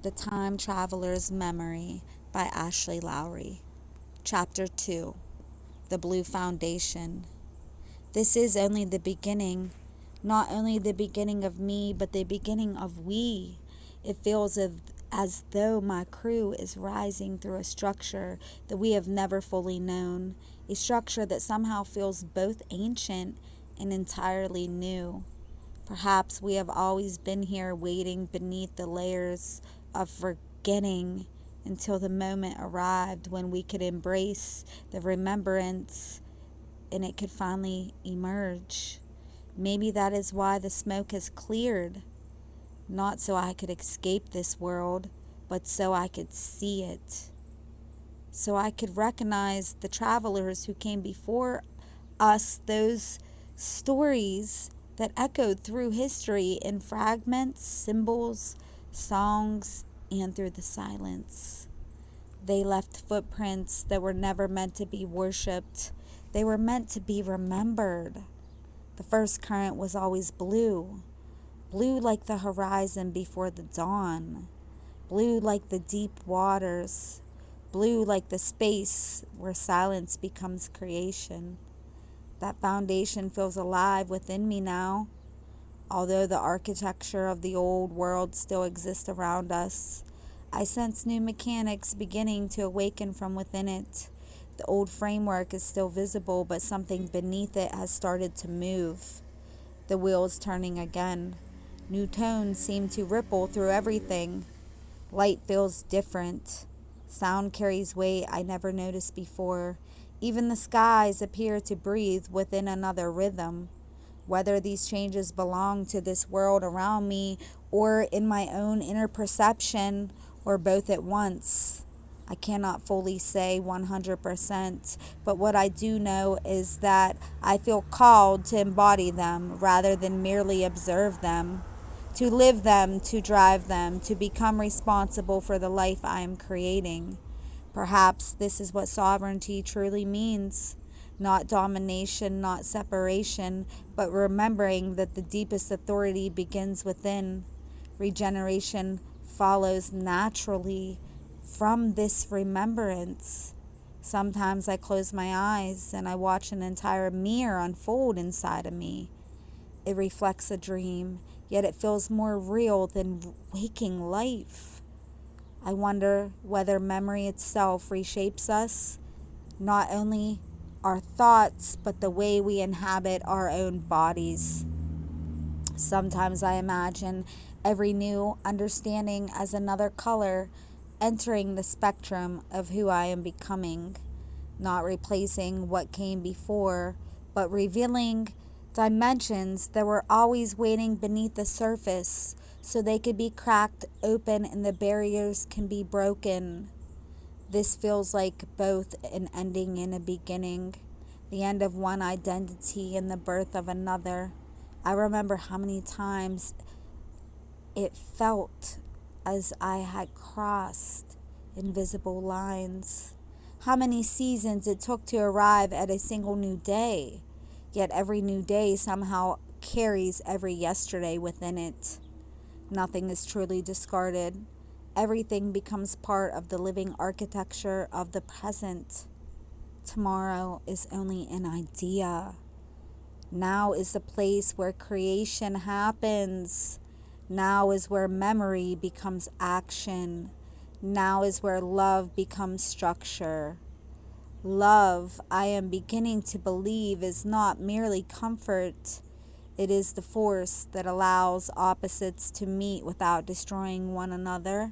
The Time Traveler's Memory by Ashley Lowry. Chapter 2. The Blue Foundation. This is only the beginning, not only the beginning of me, but the beginning of we. It feels as though my crew is rising through a structure that we have never fully known, a structure that somehow feels both ancient and entirely new. Perhaps we have always been here waiting beneath the layers of forgetting until the moment arrived when we could embrace the remembrance and it could finally emerge. Maybe that is why the smoke has cleared, not so I could escape this world, but so I could see it. So I could recognize the travelers who came before us, those stories that echoed through history in fragments, symbols, songs, and through the silence. They left footprints that were never meant to be worshipped. They were meant to be remembered. The first current was always blue, blue like the horizon before the dawn, blue like the deep waters, blue like the space where silence becomes creation. That foundation feels alive within me now. Although the architecture of the old world still exists around us, I sense new mechanics beginning to awaken from within it. The old framework is still visible, but something beneath it has started to move. The wheels turning again. New tones seem to ripple through everything. Light feels different. Sound carries weight I never noticed before. Even the skies appear to breathe within another rhythm. Whether these changes belong to this world around me or in my own inner perception or both at once, I cannot fully say 100%, but what I do know is that I feel called to embody them rather than merely observe them, to live them, to drive them, to become responsible for the life I am creating. Perhaps this is what sovereignty truly means. Not domination, not separation, but remembering that the deepest authority begins within. Regeneration follows naturally from this remembrance. Sometimes I close my eyes and I watch an entire mirror unfold inside of me. It reflects a dream, yet it feels more real than waking life. I wonder whether memory itself reshapes us, not only our thoughts, but the way we inhabit our own bodies. Sometimes I imagine every new understanding as another color entering the spectrum of who I am becoming, not replacing what came before, but revealing dimensions that were always waiting beneath the surface so they could be cracked open and the barriers can be broken. This feels like both an ending and a beginning, the end of one identity and the birth of another. I remember how many times it felt as I had crossed invisible lines, how many seasons it took to arrive at a single new day, yet every new day somehow carries every yesterday within it. Nothing is truly discarded. Everything becomes part of the living architecture of the present. Tomorrow is only an idea. Now is the place where creation happens. Now is where memory becomes action. Now is where love becomes structure. Love, I am beginning to believe, is not merely comfort. It is the force that allows opposites to meet without destroying one another.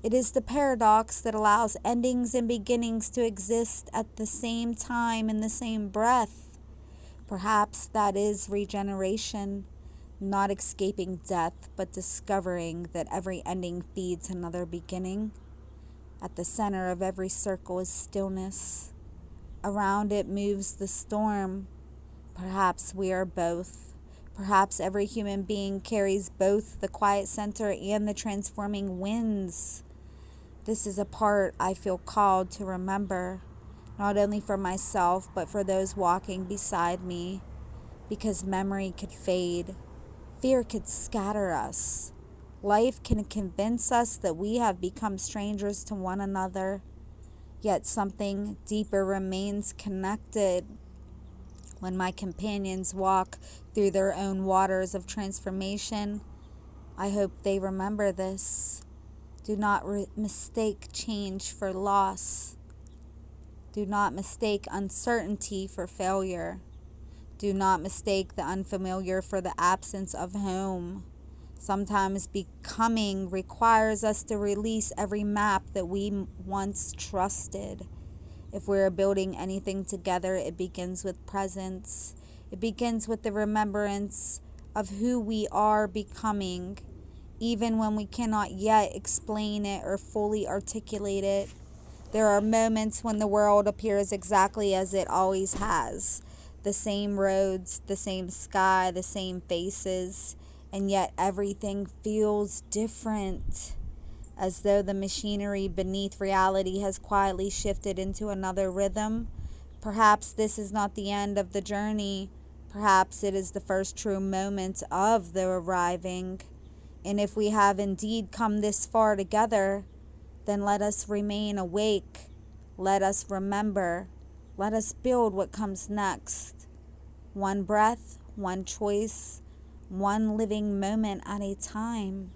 It is the paradox that allows endings and beginnings to exist at the same time in the same breath. Perhaps that is regeneration, not escaping death, but discovering that every ending feeds another beginning. At the center of every circle is stillness. Around it moves the storm. Perhaps we are both. Perhaps every human being carries both the quiet center and the transforming winds. This is a part I feel called to remember, not only for myself, but for those walking beside me, because memory could fade, fear could scatter us, Life can convince us that we have become strangers to one another, yet something deeper remains connected. When my companions walk through their own waters of transformation, I hope they remember this. Do not mistake change for loss. Do not mistake uncertainty for failure. Do not mistake the unfamiliar for the absence of home. Sometimes becoming requires us to release every map that we once trusted. If we're building anything together, it begins with presence. It begins with the remembrance of who we are becoming, even when we cannot yet explain it or fully articulate it. There are moments when the world appears exactly as it always has. The same roads, the same sky, the same faces, and yet everything feels different, as though the machinery beneath reality has quietly shifted into another rhythm. Perhaps this is not the end of the journey. Perhaps it is the first true moment of the arriving. And if we have indeed come this far together, then let us remain awake. Let us remember. Let us build what comes next. One breath, one choice, one living moment at a time.